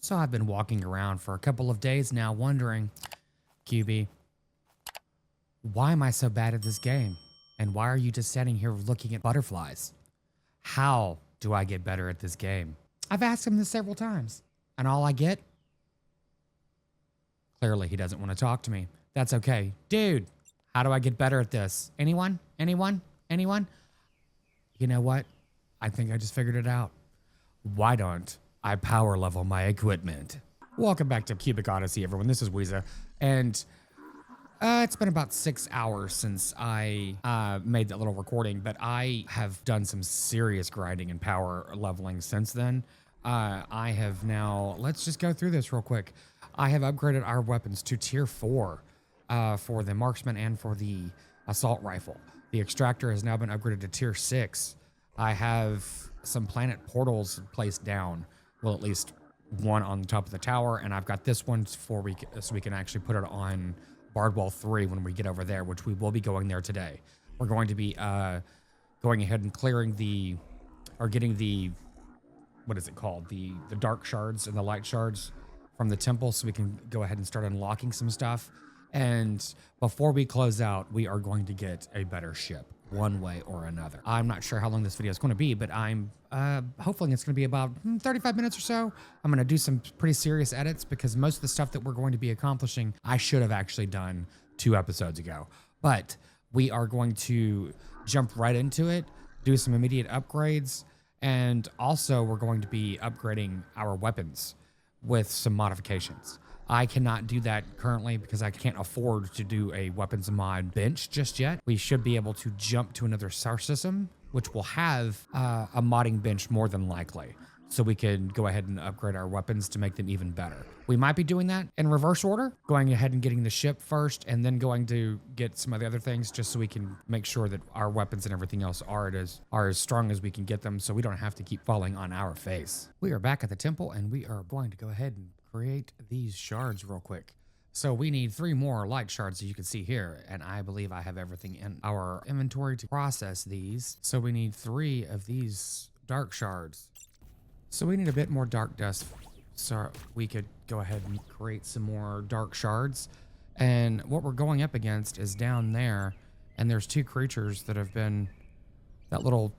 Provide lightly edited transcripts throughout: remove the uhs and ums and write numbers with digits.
So I've been walking around for a couple of days now wondering, QB, why am I so bad at this game? And why are you just standing here looking at butterflies? How do I get better at this game? I've asked him this several times, and all I get, clearly he doesn't want to talk to me. That's okay. Dude, how do I get better at this? Anyone? Anyone? Anyone? You know what? I think I just figured it out. Why don't I power level my equipment? Welcome back to Cubic Odyssey, everyone. This is Weeza, and it's been about 6 hours since I made that little recording, but I have done some serious grinding and power leveling since then. I have now, let's just go through this real quick. I have upgraded our weapons to tier 4 for the marksman and for the assault rifle. The extractor has now been upgraded to tier 6. I have some planet portals placed down. Well, at least one on the top of the tower, and I've got this one so we can actually put it on Bardwell 3 when we get over there, which we will be going there today. We're going to be going ahead and clearing getting the, what is it called? The dark shards and the light shards from the temple, so we can go ahead and start unlocking some stuff. And before we close out, we are going to get a better ship, one way or another. I'm not sure how long this video is going to be, but I'm hopefully it's going to be about 35 minutes or so. I'm going to do some pretty serious edits because most of the stuff that we're going to be accomplishing, I should have actually done 2 episodes ago. But we are going to jump right into it, do some immediate upgrades, and also we're going to be upgrading our weapons with some modifications. I cannot do that currently because I can't afford to do a weapons mod bench just yet. We should be able to jump to another star system, which will have a modding bench more than likely. So we can go ahead and upgrade our weapons to make them even better. We might be doing that in reverse order, going ahead and getting the ship first and then going to get some of the other things just so we can make sure that our weapons and everything else are as strong as we can get them so we don't have to keep falling on our face. We are back at the temple and we are going to go ahead and create these shards real quick. So we need 3 more light shards, as you can see here, and I believe I have everything in our inventory to process these. So we need 3 of these dark shards. So we need a bit more dark dust so we could go ahead and create some more dark shards. And what we're going up against is down there, and there's 2 creatures that have been, that little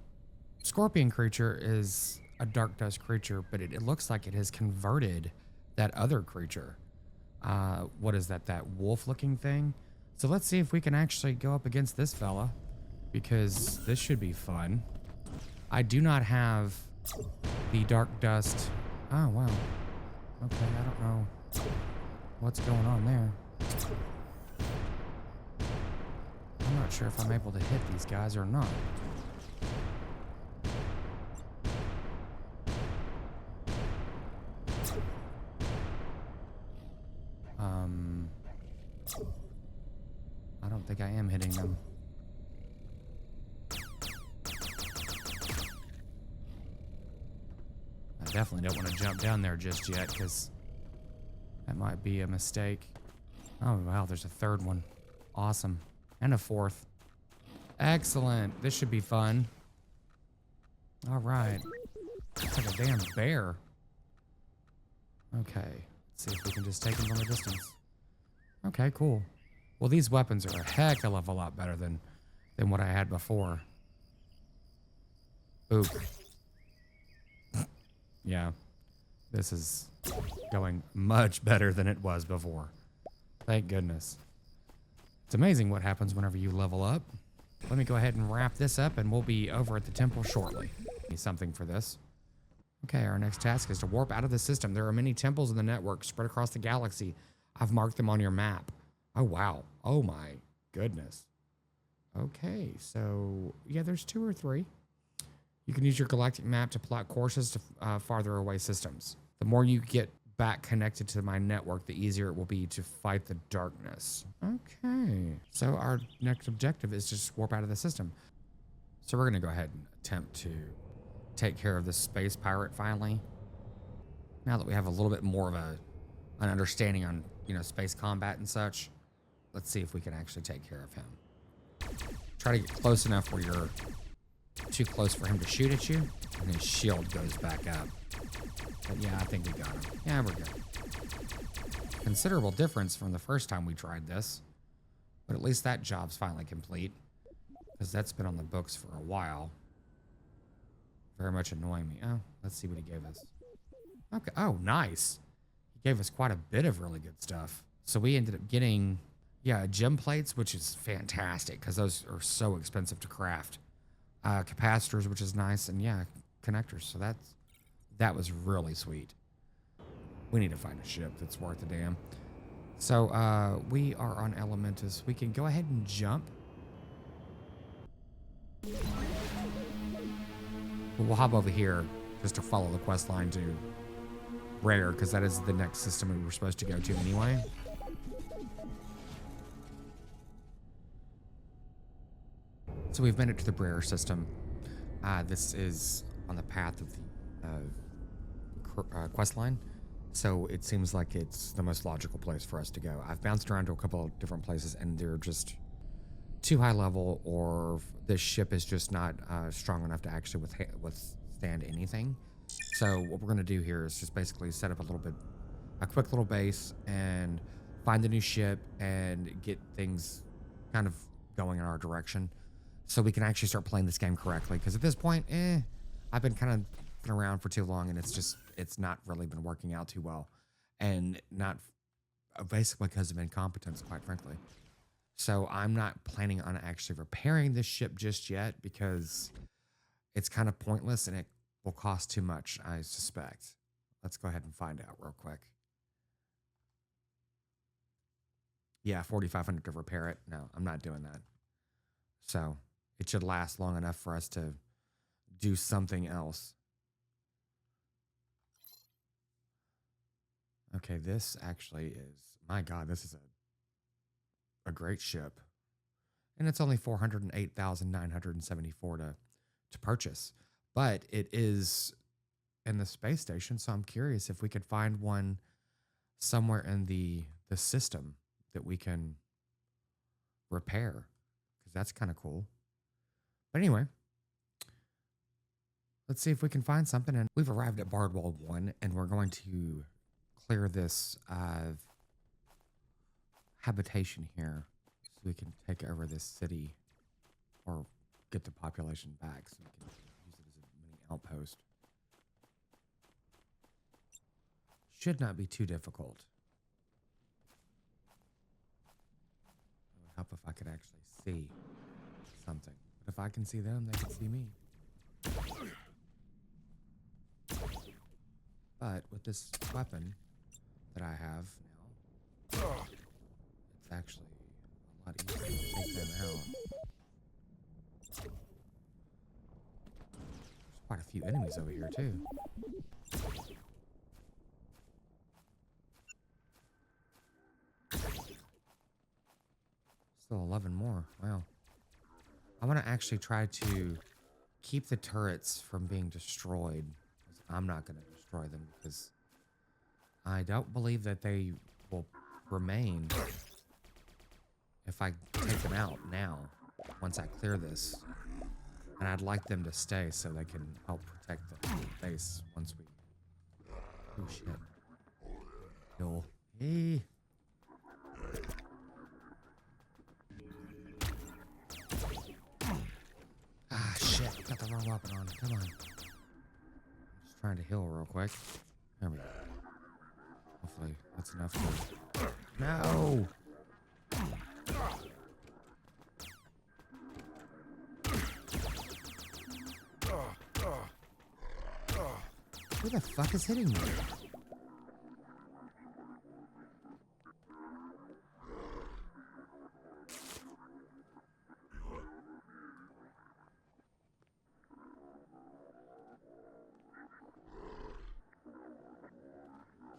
scorpion creature is a dark dust creature, but it looks like it has converted that other creature. What is that wolf looking thing? So let's see if we can actually go up against this fella, because this should be fun. I do not have the dark dust. Oh, wow. Okay, I don't know what's going on there. I'm not sure if I'm able to hit these guys or not. I don't think I am hitting them. I definitely don't want to jump down there just yet because that might be a mistake. Oh, wow, there's a 3rd one. Awesome. And a 4th. Excellent. This should be fun. All right. It's like a damn bear. Okay. Let's see if we can just take him from a distance. Okay, cool. Well, these weapons are a heck of a lot better than what I had before. Oop. Yeah. This is going much better than it was before. Thank goodness. It's amazing what happens whenever you level up. Let me go ahead and wrap this up and we'll be over at the temple shortly. Need something for this. Okay, our next task is to warp out of the system. There are many temples in the network spread across the galaxy. I've marked them on your map. Oh, wow. Oh, my goodness. Okay, so, yeah, there's 2 or 3. You can use your galactic map to plot courses to farther away systems. The more you get back connected to my network, the easier it will be to fight the darkness. Okay, so our next objective is to just warp out of the system. So we're going to go ahead and attempt to take care of this space pirate finally. Now that we have a little bit more of an understanding on, space combat and such, let's see if we can actually take care of him. Try to get close enough where you're too close for him to shoot at you, and his shield goes back up. But yeah, I think we got him. Yeah, we're good. Considerable difference from the first time we tried this. But at least that job's finally complete. Because that's been on the books for a while. Very much annoying me. Oh, let's see what he gave us. Okay. Oh, nice. He gave us quite a bit of really good stuff. So we ended up getting, yeah, gem plates, which is fantastic because those are so expensive to craft. Capacitors, which is nice, and yeah, connectors. So that was really sweet. We need to find a ship that's worth a damn. So we are on Elementus. We can go ahead and jump. We'll hop over here just to follow the quest line to Rare, because that is the next system we were supposed to go to anyway. So we've made it to the Brer system. This is on the path of the quest line, so it seems like it's the most logical place for us to go. I've bounced around to a couple of different places, and they're just too high level, or this ship is just not strong enough to actually withstand anything. So what we're going to do here is just basically set up a quick little base, and find the new ship and get things kind of going in our direction, so we can actually start playing this game correctly. Because at this point, I've been kind of around for too long, and it's not really been working out too well, and not basically because of incompetence, quite frankly. So I'm not planning on actually repairing this ship just yet, because it's kind of pointless and it will cost too much, I suspect. Let's go ahead and find out real quick. Yeah, 4,500 to repair it. No, I'm not doing that. So it should last long enough for us to do something else. Okay, this actually is, my God, this is a great ship. And it's only 408,974 to purchase. But it is in the space station, so I'm curious if we could find one somewhere in the system that we can repair, because that's kind of cool. But anyway, let's see if we can find something. And we've arrived at Bardwell 1, and we're going to clear this habitation here so we can take over this city, or get the population back so we can use it as a mini outpost. Should not be too difficult. It would help if I could actually see something. But if I can see them, they can see me. But with this weapon that I have now, it's actually a lot easier to take them out. There's quite a few enemies over here too. Still 11 more. Wow. I want to actually try to keep the turrets from being destroyed. I'm not going to destroy them, because I don't believe that they will remain if I take them out now, once I clear this. And I'd like them to stay so they can help protect the base once we... Oh, shit. No. Hey. Ah, shit. Got the wrong weapon on. Come on. I'm just trying to heal real quick. There we go. Hopefully that's enough to... No! Who the fuck is hitting me?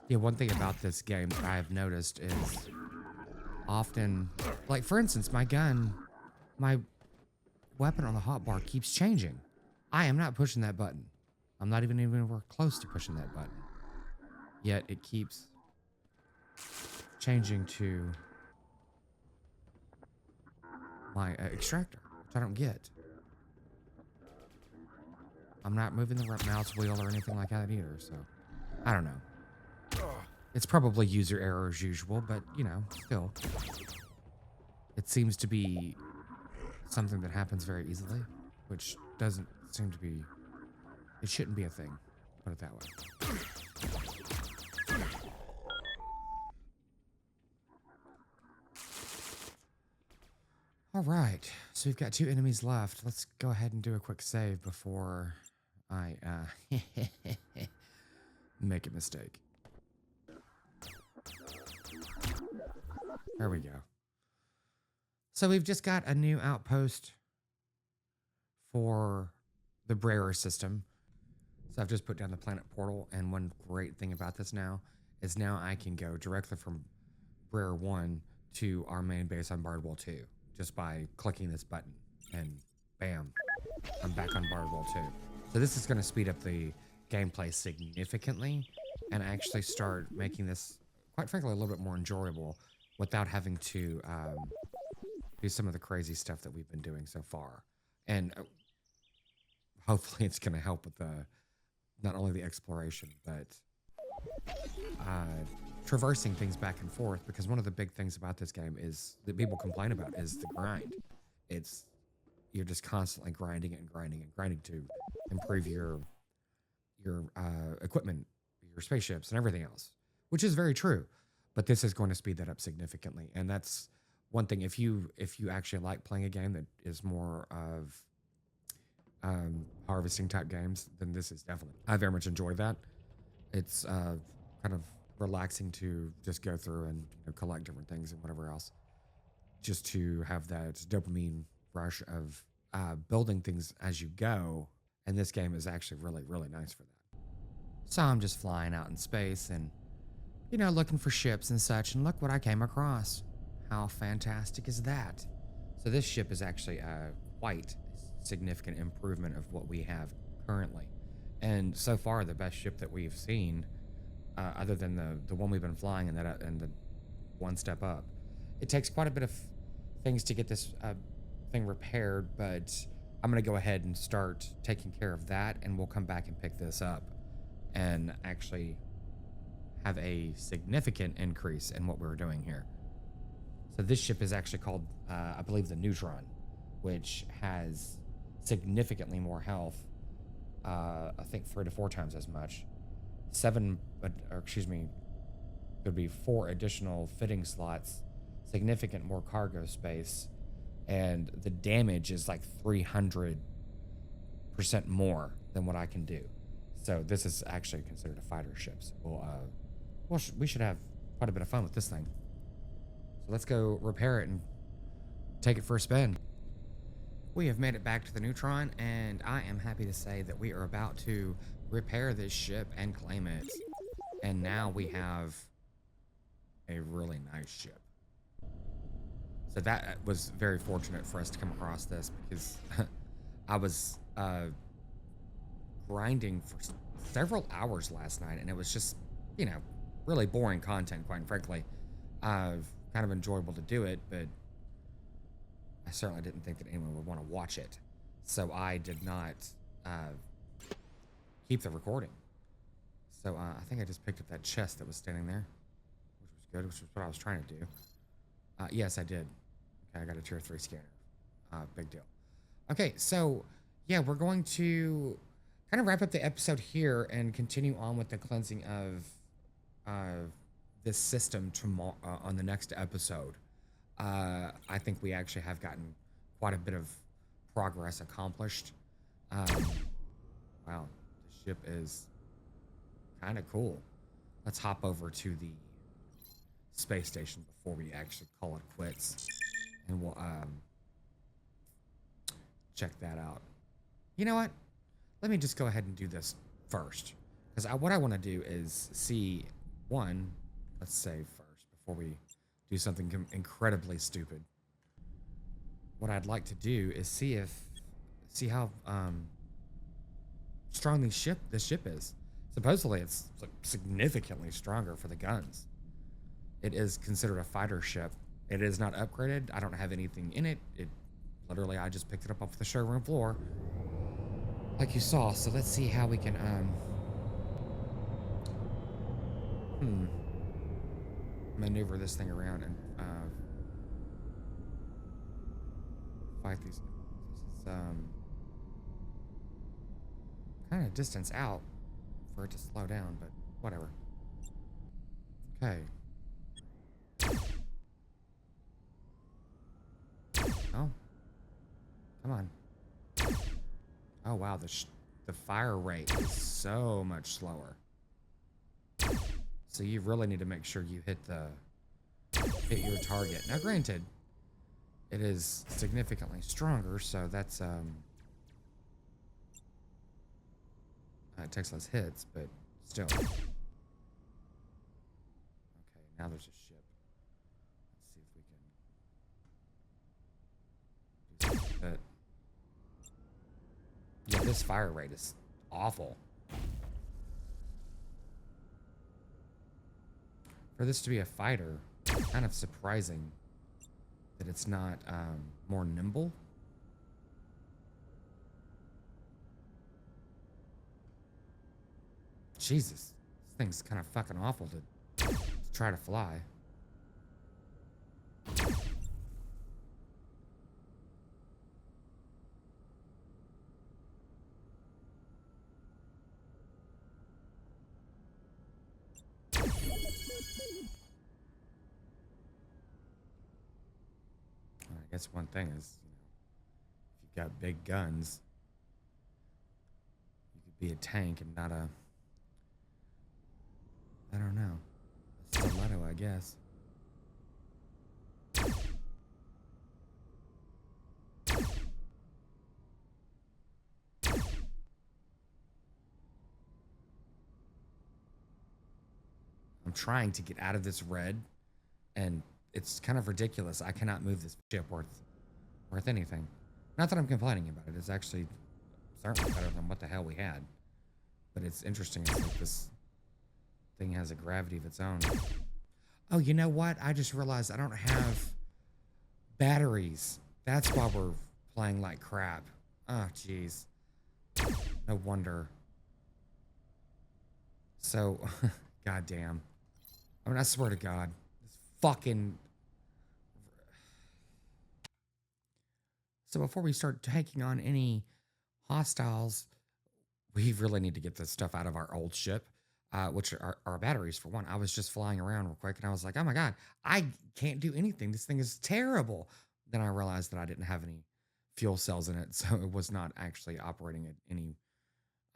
Yeah, one thing about this game that I've noticed is often, like for instance, my weapon on the hotbar keeps changing. I am not pushing that button. I'm not even anywhere close to pushing that button. Yet it keeps changing to my extractor, which I don't get. I'm not moving the mouse wheel or anything like that either, so I don't know. It's probably user error as usual, but you know, still. It seems to be something that happens very easily, which doesn't seem to be, it shouldn't be a thing, put it that way. All right, so we've got 2 enemies left. Let's go ahead and do a quick save before I make a mistake. There we go. So we've just got a new outpost for the Brer system. So I've just put down the planet portal, and one great thing about this now is now I can go directly from Brer 1 to our main base on Bardwell 2 just by clicking this button, and bam, I'm back on Bardwell 2. So this is going to speed up the gameplay significantly and actually start making this, quite frankly, a little bit more enjoyable without having to do some of the crazy stuff that we've been doing so far. And hopefully it's going to help with the not only the exploration, but traversing things back and forth, because one of the big things about this game is that people complain about is the grind. You're just constantly grinding and grinding and grinding to improve your equipment, your spaceships, and everything else, which is very true. But this is going to speed that up significantly, and that's one thing. If you actually like playing a game that is more of harvesting type games, then this is definitely. I very much enjoy that. It's kind of relaxing to just go through and collect different things and whatever else, just to have that dopamine rush of building things as you go. And this game is actually really, really nice for that. So I'm just flying out in space and, looking for ships and such. And look what I came across. How fantastic is that? So this ship is actually quite a significant improvement of what we have currently. And so far, the best ship that we've seen, other than the one we've been flying and the one step up. It takes quite a bit of things to get this thing repaired, but I'm going to go ahead and start taking care of that, and we'll come back and pick this up and actually have a significant increase in what we're doing here. So this ship is actually called, I believe, the Neutron, which has significantly more health. I think 3 to 4 times as much. There'd be 4 additional fitting slots, significant more cargo space, and the damage is like 300% more than what I can do. So this is actually considered a fighter ship. So we should have quite a bit of fun with this thing. So let's go repair it and take it for a spin. We have made it back to the Neutron, and I am happy to say that we are about to repair this ship and claim it. And now we have a really nice ship. So that was very fortunate for us to come across this, because I was grinding for several hours last night, and it was just, really boring content, quite frankly. Kind of enjoyable to do it, but I certainly didn't think that anyone would want to watch it. So I did not keep the recording. So I think I just picked up that chest that was standing there, which was good, which was what I was trying to do. Yes, I did. Okay, I got a tier 3 scanner. Big deal. Okay, so yeah, we're going to kind of wrap up the episode here and continue on with the cleansing of this system tomorrow on the next episode. I think we actually have gotten quite a bit of progress accomplished. Wow, the ship is kind of cool. Let's hop over to the space station before we actually call it quits, and we'll check that out. You know what? Let me just go ahead and do this first, because what I want to do is see one. Let's save first before we do something incredibly stupid. What I'd like to do is see how strong this ship is. Supposedly it's significantly stronger for the guns. It is considered a fighter ship. It is not upgraded. I don't have anything in it. Literally, I just picked it up off the showroom floor, like you saw. So let's see how we can Hmm. Maneuver this thing around and fight these. This is kind of distance out for it to slow down, but whatever. Okay. Oh, come on. Oh wow, the fire rate is so much slower. So you really need to make sure you hit your target. Now, granted, it is significantly stronger, so that's it takes less hits, but still. Okay, now there's a ship. Let's see if we can do something with it. Yeah, this fire rate is awful. For this to be a fighter, kind of surprising that it's not more nimble. Jesus, this thing's kind of fucking awful to try to fly. I guess one thing is, if you've got big guns, you could be a tank and not a, I don't know, a stiletto, I guess. I'm trying to get out of this red, and it's kind of ridiculous. I cannot move this ship worth anything. Not that I'm complaining about it. It's actually certainly better than what the hell we had. But it's interesting. It's like this thing has a gravity of its own. Oh, you know what? I just realized I don't have batteries. That's why we're playing like crap. Oh, jeez. No wonder. So, goddamn. I mean, I swear to God, this fucking. So before we start taking on any hostiles, we really need to get this stuff out of our old ship, which are our batteries for one. I was just flying around real quick, and I was like, "Oh my God, I can't do anything. This thing is terrible." Then I realized that I didn't have any fuel cells in it, so it was not actually operating at any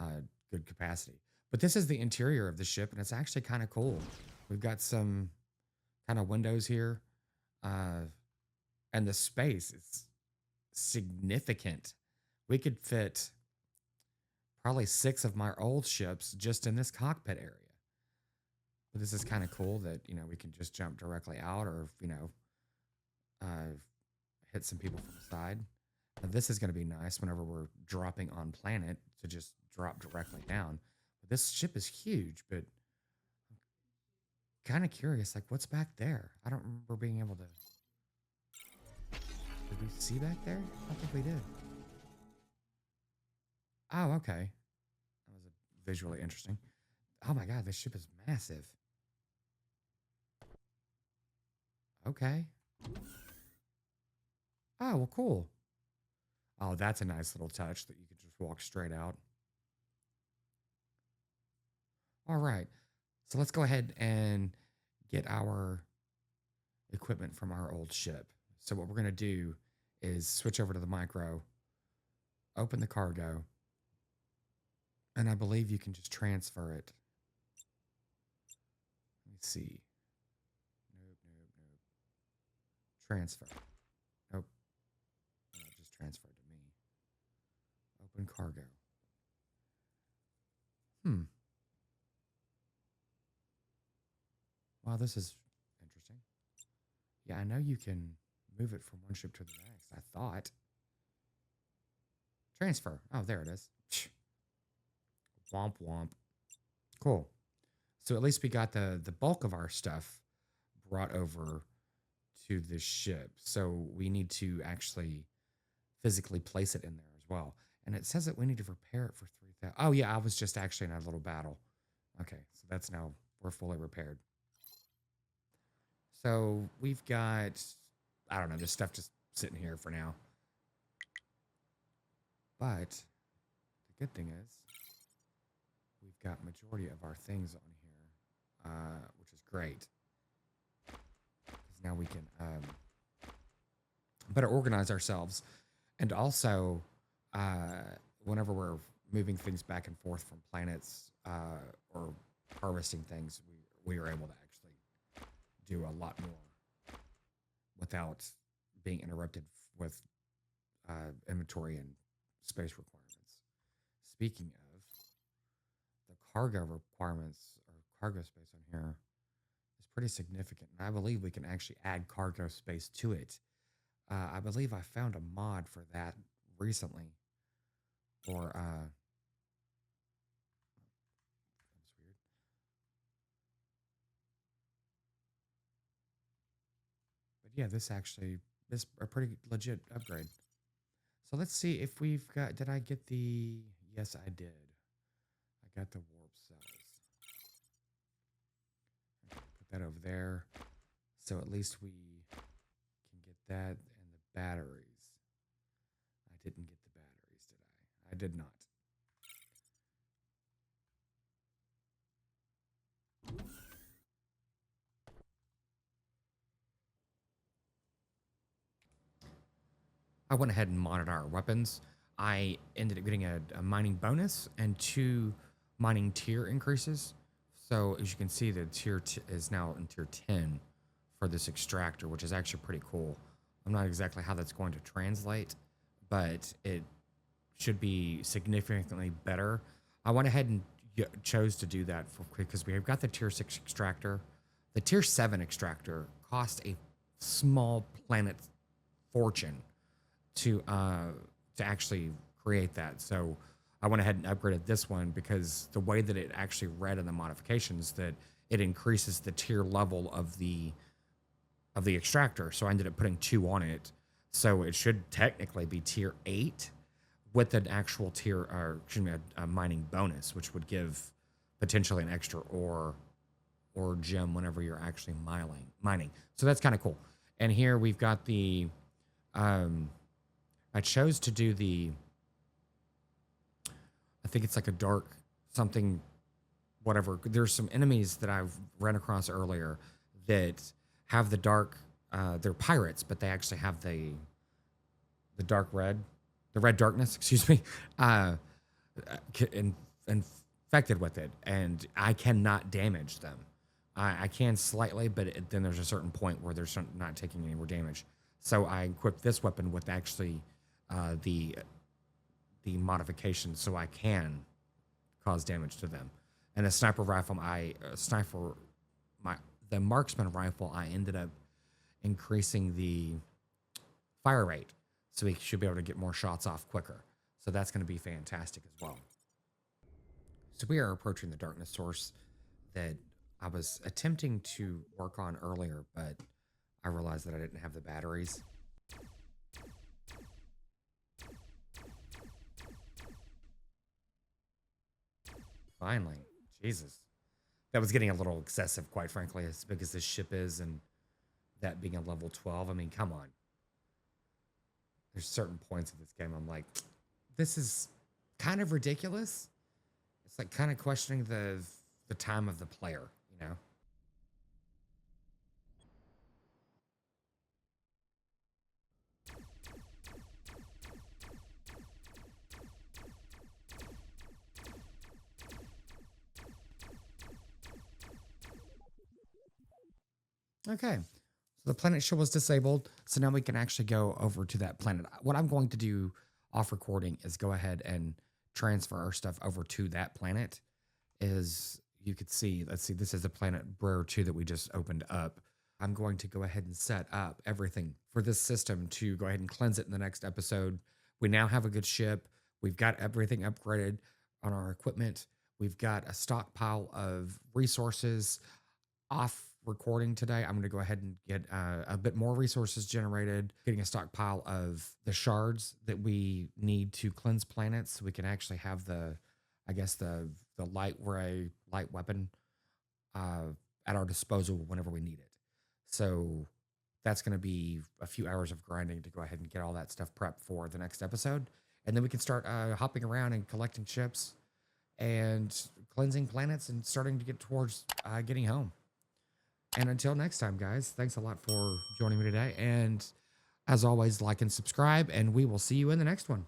uh, good capacity. But this is the interior of the ship, and it's actually kind of cool. We've got some kind of windows here, uh, and the space is significant. We could fit probably 6 of my old ships just in this cockpit area. But this is kind of cool that, we can just jump directly out or, uh, hit some people from the side. Now, this is going to be nice whenever we're dropping on planet to just drop directly down. But this ship is huge, but kind of curious, like what's back there? I don't remember being able to. Did we see back there? I don't think we did. Oh, okay. That was visually interesting. Oh my God, this ship is massive. Okay. Oh, well, cool. Oh, that's a nice little touch that you could just walk straight out. All right. So let's go ahead and get our equipment from our old ship. So what we're going to do is switch over to the micro, open the cargo, and I believe you can just transfer it. Let me see. Nope, nope, nope. Transfer. Nope. No, it just transferred to me. Open cargo. Wow, this is interesting. Yeah, I know you can move it from one ship to the next. I thought. Transfer. Oh, there it is. Womp womp. Cool. So at least we got the bulk of our stuff brought over to this ship. So we need to actually physically place it in there as well. And it says that we need to repair it for 3,000. Oh yeah, I was just actually in a little battle. Okay, so that's now we're fully repaired. So we've got, I don't know, this stuff just sitting here for now. But the good thing is we've got majority of our things on here, which is great. Because now we can better organize ourselves. And also, whenever we're moving things back and forth from planets or harvesting things, we are able to actually do a lot more without being interrupted with inventory and space requirements. Speaking of, the cargo requirements or cargo space on here is pretty significant. And I believe we can actually add cargo space to it. I believe I found a mod for that recently. Or, that's weird. But yeah, this actually is a pretty legit upgrade. So let's see if we've got, did I get the, yes, I did. I got the warp cells. Okay, put that over there. So at least we can get that and the batteries. I didn't get the batteries, did I? I did not. I went ahead and modded our weapons. I ended up getting a mining bonus and 2 mining tier increases. So as you can see, the is now in tier 10 for this extractor, which is actually pretty cool. I'm not exactly how that's going to translate, but it should be significantly better. I went ahead and chose to do that because we've got the tier 6 extractor. The tier 7 extractor cost a small planet fortune to actually create that. So I went ahead and upgraded this one because the way that it actually read in the modifications that it increases the tier level of the extractor. So I ended up putting 2 on it. So it should technically be tier 8 with an actual tier or excuse me, a mining bonus, which would give potentially an extra ore or gem whenever you're actually mining. So that's kind of cool. And here we've got the I chose to do I think it's like a dark something, whatever. There's some enemies that I've ran across earlier that have the dark, they're pirates, but they actually have the dark red, the red darkness, excuse me, infected with it. And I cannot damage them. I can slightly, but then there's a certain point where they're not taking any more damage. So I equipped this weapon with actually the modification, so I can cause damage to them. And the sniper rifle, the marksman rifle, I ended up increasing the fire rate, so we should be able to get more shots off quicker. So that's going to be fantastic as well. So we are approaching the darkness source that I was attempting to work on earlier, but I realized that I didn't have the batteries. Finally, Jesus. That was getting a little excessive, quite frankly, as big as this ship is, and that being a level 12. I mean, come on. There's certain points of this game I'm like, this is kind of ridiculous. It's like kind of questioning the time of the player, you know? Okay. So the planet shell was disabled. So now we can actually go over to that planet. What I'm going to do off recording is go ahead and transfer our stuff over to that planet. As you could see, let's see, this is the planet Brer 2 that we just opened up. I'm going to go ahead and set up everything for this system to go ahead and cleanse it in the next episode. We now have a good ship. We've got everything upgraded on our equipment. We've got a stockpile of resources. Off recording today, I'm going to go ahead and get a bit more resources generated, getting a stockpile of the shards that we need to cleanse planets so we can actually have the, I guess, the light ray light weapon at our disposal whenever we need it. So that's going to be a few hours of grinding to go ahead and get all that stuff prepped for the next episode. And then we can start hopping around and collecting ships and cleansing planets and starting to get towards getting home. And until next time, guys, thanks a lot for joining me today. And as always, like and subscribe, and we will see you in the next one.